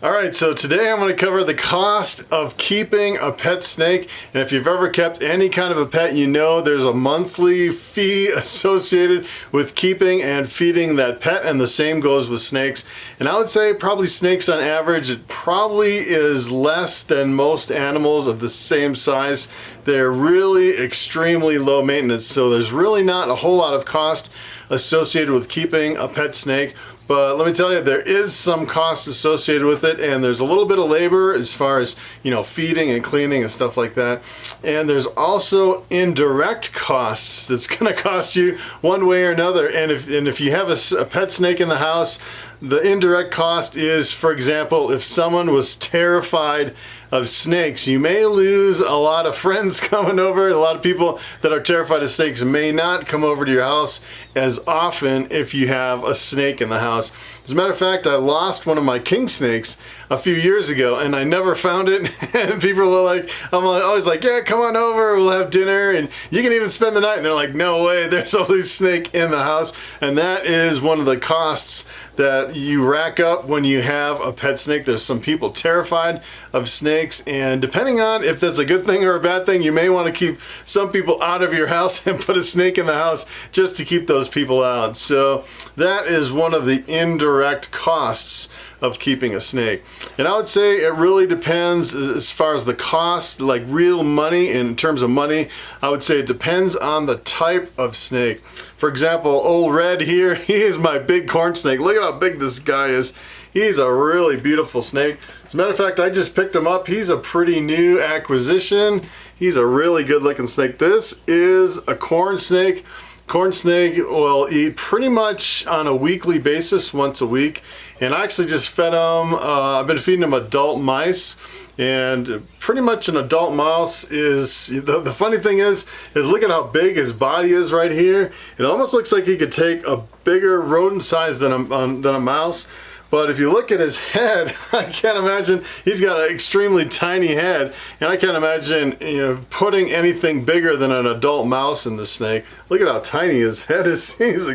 Alright, so today I'm going to cover the cost of keeping a pet snake. And if you've ever kept any kind of a pet, you know there's a monthly fee associated with keeping and feeding that pet, and the same goes with snakes. And I would say probably snakes on average, it probably is less than most animals of the same size. They're really extremely low maintenance, so there's really not a whole lot of cost associated with keeping a pet snake. But let me tell you, there is some cost associated with it, and there's a little bit of labor as far as, you know, feeding and cleaning and stuff like that. And there's also indirect costs that's going to cost you one way or another. And if you have a pet snake in the house, the indirect cost is, for example, if someone was terrified of snakes, you may lose a lot of friends coming over. A lot of people that are terrified of snakes may not come over to your house as often if you have a snake in the house. As a matter of fact, I lost one of my king snakes a few years ago and I never found it. And people are like, I'm always like, yeah, come on over, we'll have dinner and you can even spend the night. And they're like, no way, there's a loose snake in the house. And that is one of the costs that you rack up when you have a pet snake. There's some people terrified of snakes, and depending on if that's a good thing or a bad thing, you may want to keep some people out of your house and put a snake in the house just to keep those people out. So that is one of the indirect costs of keeping a snake. And I would say it really depends as far as the cost, like real money, in terms of money. I would say it depends on the type of snake. For example, old Red here, he is my big corn snake. Look at how big this guy is. He's a really beautiful snake. As a matter of fact, I just picked him up. He's a pretty new acquisition. He's a really good looking snake. This is a corn snake. Corn snake will eat pretty much on a weekly basis, once a week. And I actually just fed him, I've been feeding him adult mice. And pretty much an adult mouse is, the funny thing is look at how big his body is right here. It almost looks like he could take a bigger rodent size than a mouse. But if you look at his head, I can't imagine, he's got an extremely tiny head, and I can't imagine, you know, putting anything bigger than an adult mouse in the snake. Look at how tiny his head is. He's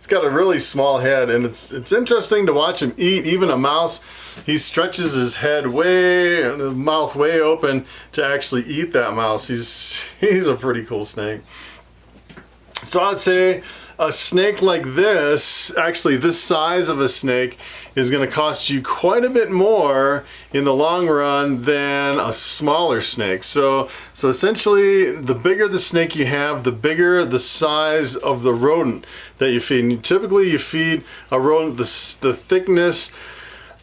got a really small head, and it's interesting to watch him eat. Even a mouse, he stretches his head way, and his mouth way open to actually eat that mouse. He's a pretty cool snake. So I'd say a snake like this, actually this size of a snake, is going to cost you quite a bit more in the long run than a smaller snake. So essentially, the bigger the snake you have, the bigger the size of the rodent that you feed. And typically you feed a rodent the thickness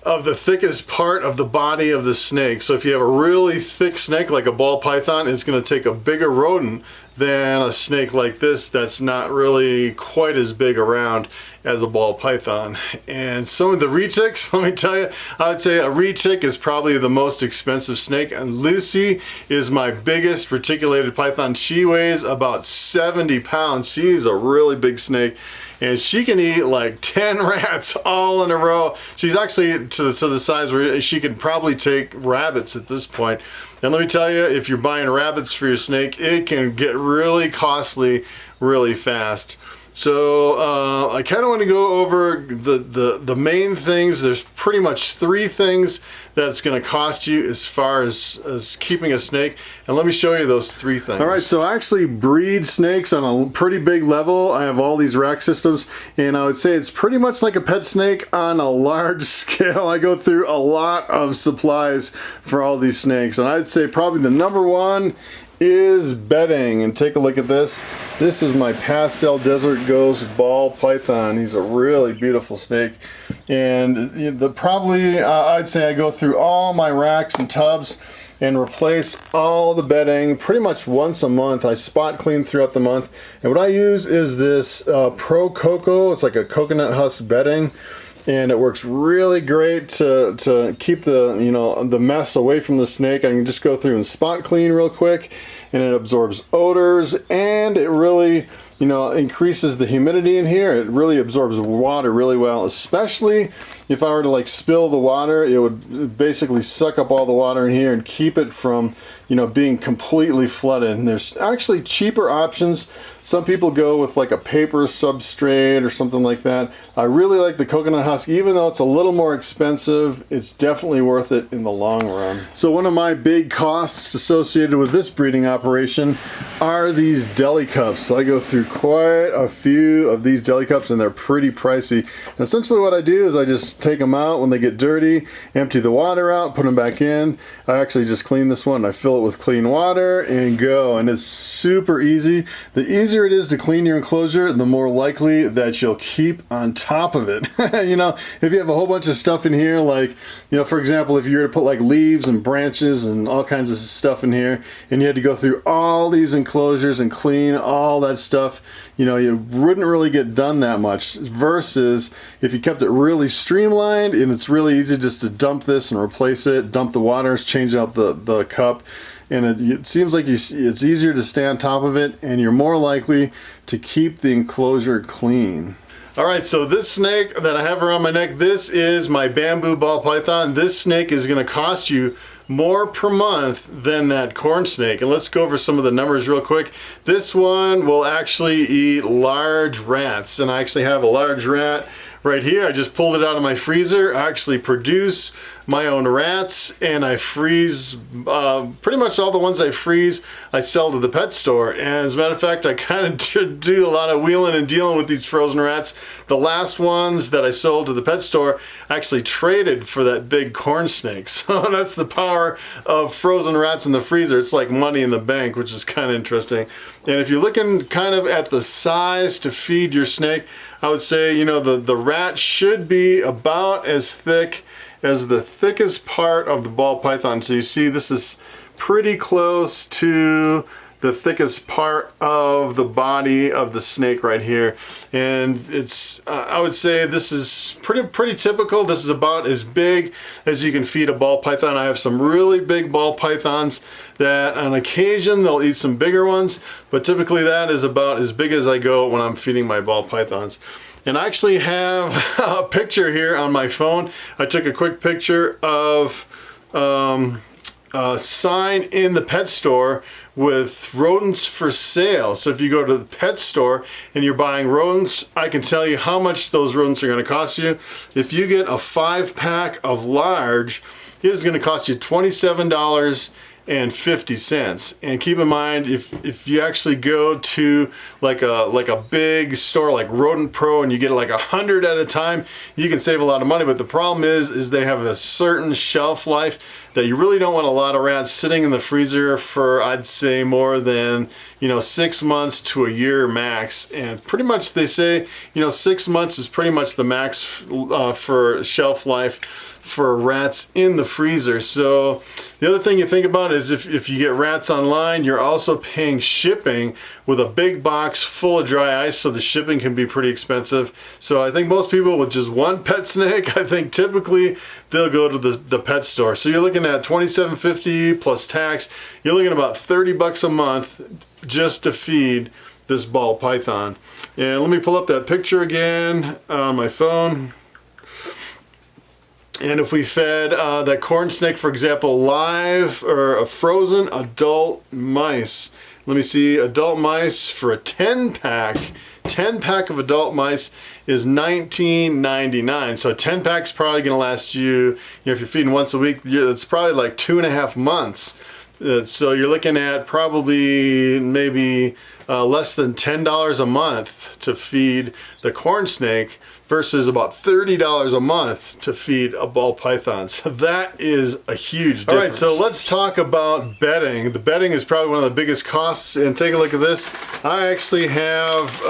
of the thickest part of the body of the snake. So if you have a really thick snake like a ball python, it's going to take a bigger rodent than a snake like this that's not really quite as big around as a ball python. And some of the retics, let me tell you, I would say a retic is probably the most expensive snake. And Lucy is my biggest reticulated python. She weighs about 70 pounds. She's a really big snake. And she can eat like 10 rats all in a row. She's actually to the size where she could probably take rabbits at this point. And let me tell you, if you're buying rabbits for your snake, it can get really costly really fast. So I kind of want to go over the main things. There's pretty much 3 things that's going to cost you as far as keeping a snake. And let me show you those 3 things. All right, so I actually breed snakes on a pretty big level. I have all these rack systems, and I would say it's pretty much like a pet snake on a large scale. I go through a lot of supplies for all these snakes, and I'd say probably the number 1 is bedding. And take a look at this. This is my pastel desert ghost ball python. He's a really beautiful snake, and I'd say I go through all my racks and tubs and replace all the bedding pretty much once a month. I spot clean throughout the month, and what I use is this Pro Coco. It's like a coconut husk bedding, and it works really great to keep the mess away from the snake. I can just go through and spot clean real quick, and it absorbs odors, and it really increases the humidity in here. It really absorbs water really well, especially if I were to like spill the water, it would basically suck up all the water in here and keep it from, you know, being completely flooded. And there's actually cheaper options. Some people go with like a paper substrate or something like that. I really like the coconut husk. Even though it's a little more expensive, it's definitely worth it in the long run. So one of my big costs associated with this breeding operation are these deli cups. So I go through quite a few of these deli cups, and they're pretty pricey. And essentially what I do is I just take them out when they get dirty, empty the water out, put them back in. I actually just clean this one. I fill it with clean water and go. And it's super easy. The easier it is to clean your enclosure, the more likely that you'll keep on top of it. You know, if you have a whole bunch of stuff in here, like, you know, for example, if you were to put like leaves and branches and all kinds of stuff in here, and you had to go through all these enclosures and clean all that stuff, you know, you wouldn't really get done that much, versus if you kept it really streamlined and it's really easy just to dump this and replace it, dump the water, change out the cup, and it seems like it's easier to stay on top of it, and you're more likely to keep the enclosure clean. All right, so this snake that I have around my neck, this is my bamboo ball python. This snake is gonna cost you more per month than that corn snake. And let's go over some of the numbers real quick. This one will actually eat large rats, and I actually have a large rat right here. I just pulled it out of my freezer. I actually produce my own rats, and I freeze pretty much all the ones I freeze I sell to the pet store. And as a matter of fact, I kind of do a lot of wheeling and dealing with these frozen rats. The last ones that I sold to the pet store actually traded for that big corn snake. So that's the power of frozen rats in the freezer. It's like money in the bank, which is kind of interesting. And if you're looking kind of at the size to feed your snake, I would say, you know, the rat should be about as thick as the thickest part of the ball python. So you see this is pretty close to the thickest part of the body of the snake right here. And it's, I would say this is pretty typical. This is about as big as you can feed a ball python. I have some really big ball pythons that on occasion they'll eat some bigger ones, but typically that is about as big as I go when I'm feeding my ball pythons. And I actually have a picture here on my phone. I took a quick picture of a sign in the pet store with rodents for sale. So if you go to the pet store and you're buying rodents, I can tell you how much those rodents are going to cost you. If you get a 5-pack of large, it is going to cost you $27.50. And keep in mind, if you actually go to like a big store like Rodent Pro and you get like 100 at a time, you can save a lot of money. But the problem is they have a certain shelf life that you really don't want a lot of rats sitting in the freezer for, I'd say, more than, you know, 6 months to a year max. And pretty much they say, you know, 6 months is pretty much the max for shelf life for rats in the freezer. So the other thing you think about is if you get rats online, you're also paying shipping with a big box full of dry ice, so the shipping can be pretty expensive. So I think most people with just one pet snake, I think typically they'll go to the pet store. So you're looking at $27.50 plus tax. You're looking at about $30 a month just to feed this ball python. And let me pull up that picture again on my phone. And if we fed that corn snake, for example, live or frozen adult mice, let me see, adult mice for a 10-pack of adult mice is $19.99. So a 10-pack is probably going to last you, you know, if you're feeding once a week, it's probably like 2.5 months. So you're looking at probably maybe less than $10 a month to feed the corn snake, versus about $30 a month to feed a ball python. So that is a huge difference. All right, so let's talk about bedding. The bedding is probably one of the biggest costs, and take a look at this. I actually have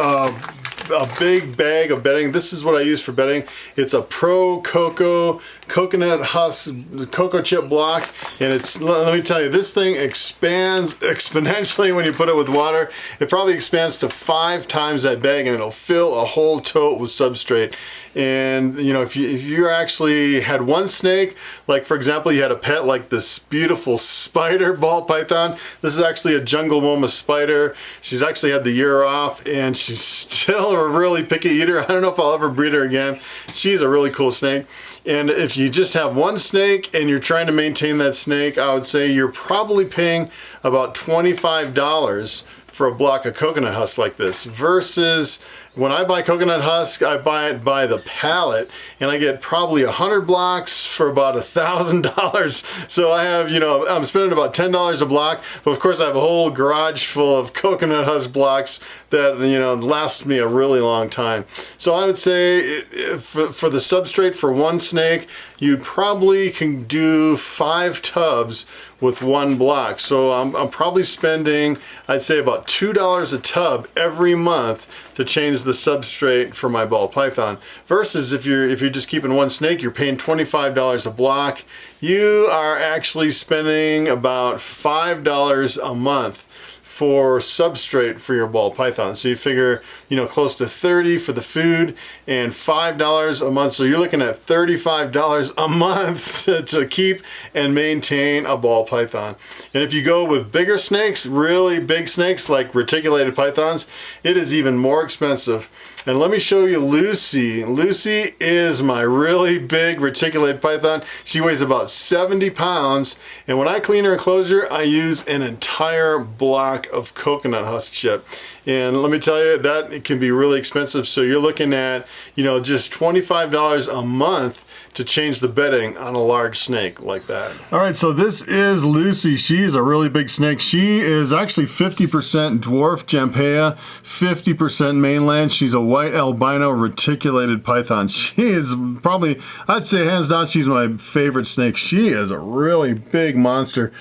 a big bag of bedding. This is what I use for bedding. It's a Pro Coco coconut husk cocoa chip block, and it's, let me tell you, this thing expands exponentially when you put it with water. It probably expands to 5 times that bag, and it'll fill a whole tote with substrate. And you know, if you actually had one snake, like for example, you had a pet like this beautiful spider ball python. This is actually a jungle moma spider. She's actually had the year off, and she's still a really picky eater. I don't know if I'll ever breed her again. She's a really cool snake. And if you just have one snake and you're trying to maintain that snake, I would say you're probably paying about $25 for a block of coconut husk like this, versus when I buy coconut husk, I buy it by the pallet, and I get probably 100 blocks for about $1,000. So I have, you know, I'm spending about $10 a block, but of course I have a whole garage full of coconut husk blocks that, you know, last me a really long time. So I would say for the substrate for one snake, you probably can do 5 tubs with one block. So I'm probably spending, I'd say about $2 a tub every month to change the substrate for my ball python. Versus if you're just keeping one snake, you're paying $25 a block. You are actually spending about $5 a month for substrate for your ball python. So you figure, you know, close to $30 for the food and $5 a month. So you're looking at $35 a month to keep and maintain a ball python. And if you go with bigger snakes, really big snakes like reticulated pythons, it is even more expensive. And let me show you Lucy. Lucy is my really big reticulated python. She weighs about 70 pounds. And when I clean her enclosure, I use an entire block of coconut husk chip. And let me tell you, that it can be really expensive. So you're looking at, you know, just $25 a month to change the bedding on a large snake like that. All right, so this is Lucy. She's a really big snake. She is actually 50% dwarf Jampea, 50% mainland. She's a white albino reticulated python. She is probably, I'd say hands down, she's my favorite snake. She is a really big monster.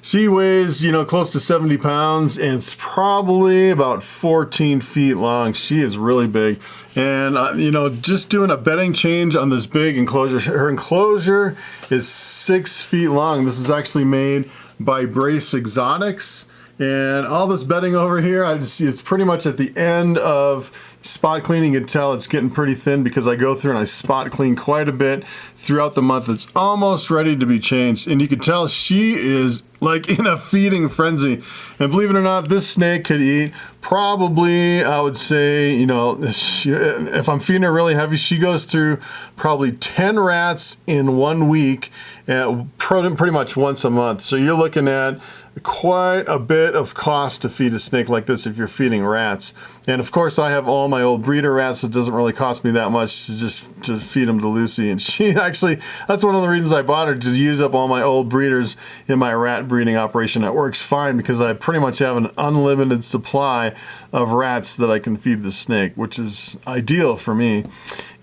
She weighs, you know, close to 70 pounds, and it's probably about 14 feet long. She is really big. And, you know, just doing a bedding change on this big enclosure, her enclosure is 6 feet long. This is actually made by Brace Exotics. And all this bedding over here, it's pretty much at the end of spot cleaning. You can tell it's getting pretty thin because I go through and I spot clean quite a bit throughout the month. It's almost ready to be changed. And you can tell she is like in a feeding frenzy. And believe it or not, this snake could eat probably, I would say, you know, if I'm feeding her really heavy, she goes through probably 10 rats in 1 week, pretty much once a month. So you're looking at quite a bit of cost to feed a snake like this if you're feeding rats. And of course I have all my old breeder rats, so it doesn't really cost me that much to feed them to Lucy. And she actually, that's one of the reasons I bought her, to use up all my old breeders in my rat breeding operation. It works fine because I pretty much have an unlimited supply of rats that I can feed the snake, which is ideal for me.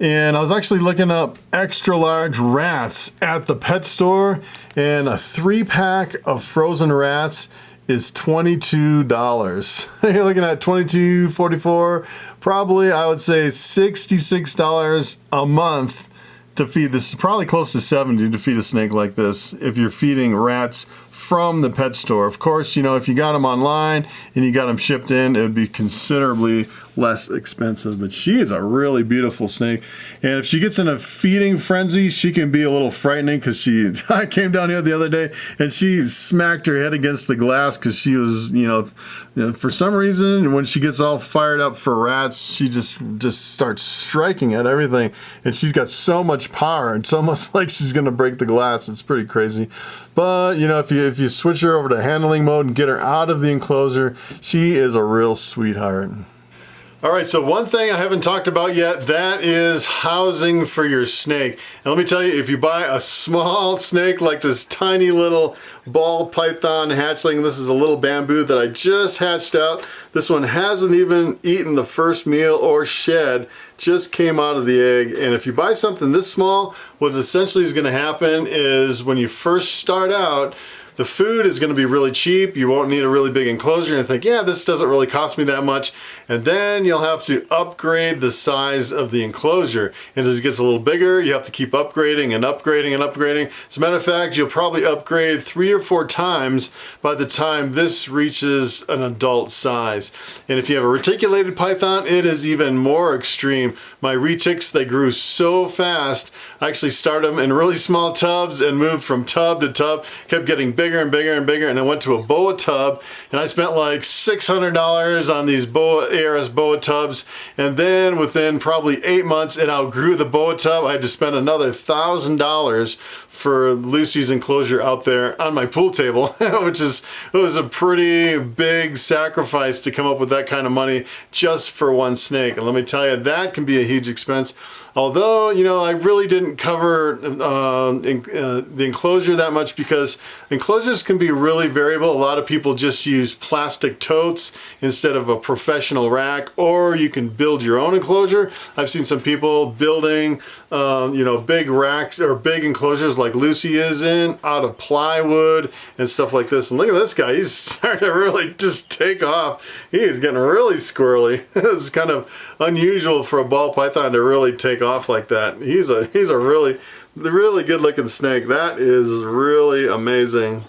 And I was actually looking up extra large rats at the pet store, and a 3-pack of frozen rats is $22. You're looking at $22.44, probably I would say $66 a month to feed this, probably close to $70 to feed a snake like this if you're feeding rats from the pet store. Of course, you know, if you got them online and you got them shipped in, it would be considerably less expensive. But she is a really beautiful snake. And if she gets in a feeding frenzy, she can be a little frightening, because I came down here the other day and she smacked her head against the glass because she was, you know, for some reason, when she gets all fired up for rats, she just starts striking at everything. And she's got so much power, it's almost like she's gonna break the glass. It's pretty crazy. But, you know, if you switch her over to handling mode and get her out of the enclosure, she is a real sweetheart. All right, so one thing I haven't talked about yet, that is housing for your snake. And let me tell you, if you buy a small snake like this tiny little ball python hatchling, this is a little bamboo that I just hatched out. This one hasn't even eaten the first meal or shed, just came out of the egg. And if you buy something this small, what essentially is gonna happen is when you first start out, the food is going to be really cheap. You won't need a really big enclosure and think, yeah, this doesn't really cost me that much. And then you'll have to upgrade the size of the enclosure. And as it gets a little bigger, you have to keep upgrading and upgrading and upgrading. As a matter of fact, you'll probably upgrade 3 or 4 times by the time this reaches an adult size. And if you have a reticulated python, it is even more extreme. My retics, they grew so fast. I actually started them in really small tubs and moved from tub to tub, kept getting bigger and bigger and bigger, and I went to a boa tub, and I spent like $600 on these ARS boa tubs, and then within probably 8 months it outgrew the boa tub. I had to spend another $1,000 for Lucy's enclosure out there on my pool table, which was a pretty big sacrifice to come up with that kind of money just for one snake. And let me tell you, that can be a huge expense. Although, you know, I really didn't cover the enclosure that much because enclosures can be really variable. A lot of people just use plastic totes instead of a professional rack, or you can build your own enclosure. I've seen some people building, you know, big racks or big enclosures like Lucy is in out of plywood and stuff like this. And look at this guy, he's starting to really just take off. He's getting really squirrely. It's kind of unusual for a ball python to really take off like that. He's a really good looking snake. That is really amazing.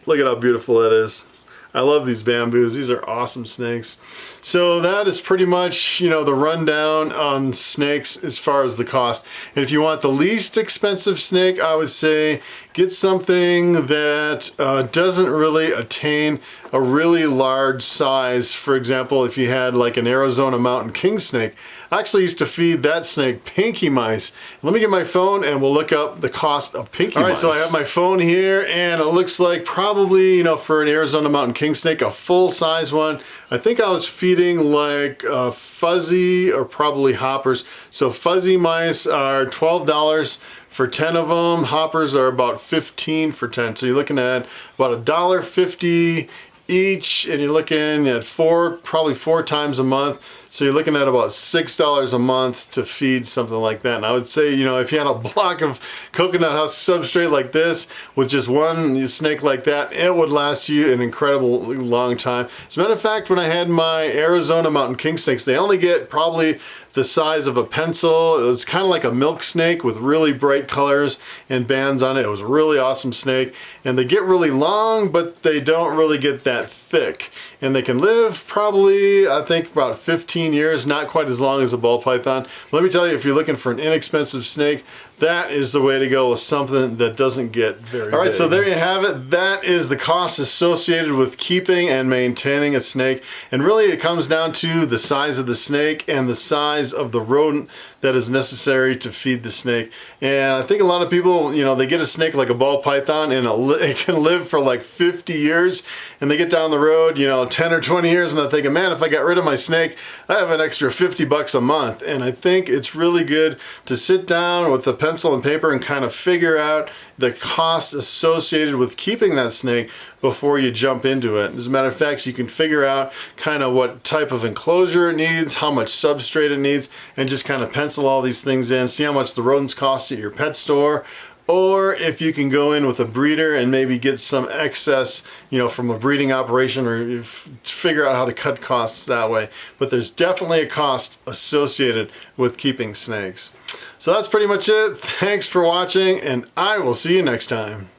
Look at how beautiful that is. I love these bamboos. These are awesome snakes. So that is pretty much, you know, the rundown on snakes as far as the cost. And if you want the least expensive snake, I would say get something that doesn't really attain a really large size. For example, if you had like an Arizona mountain king snake, I actually used to feed that snake pinky mice. Let me get my phone and we'll look up the cost of pinky mice. All right, so I have my phone here and it looks like probably, you know, for an Arizona mountain king snake, a full size one, I think I was feeding like fuzzy or probably hoppers. So fuzzy mice are $12 for 10 of them. Hoppers are about $15 for 10. So you're looking at about $1.50 each, and you're looking at probably four times a month. So you're looking at about $6 a month to feed something like that. And I would say, you know, if you had a block of coconut husk substrate like this with just one snake like that, it would last you an incredible long time. As a matter of fact, when I had my Arizona mountain king snakes, they only get probably the size of a pencil. It's kind of like a milk snake with really bright colors and bands on it. It was a really awesome snake. And they get really long, but they don't really get that thick. And they can live probably, I think, about 15 years, not quite as long as a ball python. But let me tell you, if you're looking for an inexpensive snake, that is the way to go with something that doesn't get very big. So there you have it. That is the cost associated with keeping and maintaining a snake. And really it comes down to the size of the snake and the size of the rodent that is necessary to feed the snake. And I think a lot of people, you know, they get a snake like a ball python and it can live for like 50 years, and they get down the road, you know, 10 or 20 years, and they're thinking, man, if I got rid of my snake, I have an extra 50 bucks a month. And I think it's really good to sit down with the pencil and paper and kind of figure out the cost associated with keeping that snake before you jump into it. As a matter of fact, you can figure out kind of what type of enclosure it needs, how much substrate it needs, and just kind of pencil all these things in, see how much the rodents cost at your pet store, or if you can go in with a breeder and maybe get some excess, you know, from a breeding operation, or figure out how to cut costs that way. But there's definitely a cost associated with keeping snakes. So that's pretty much it. Thanks for watching, and I will see you next time.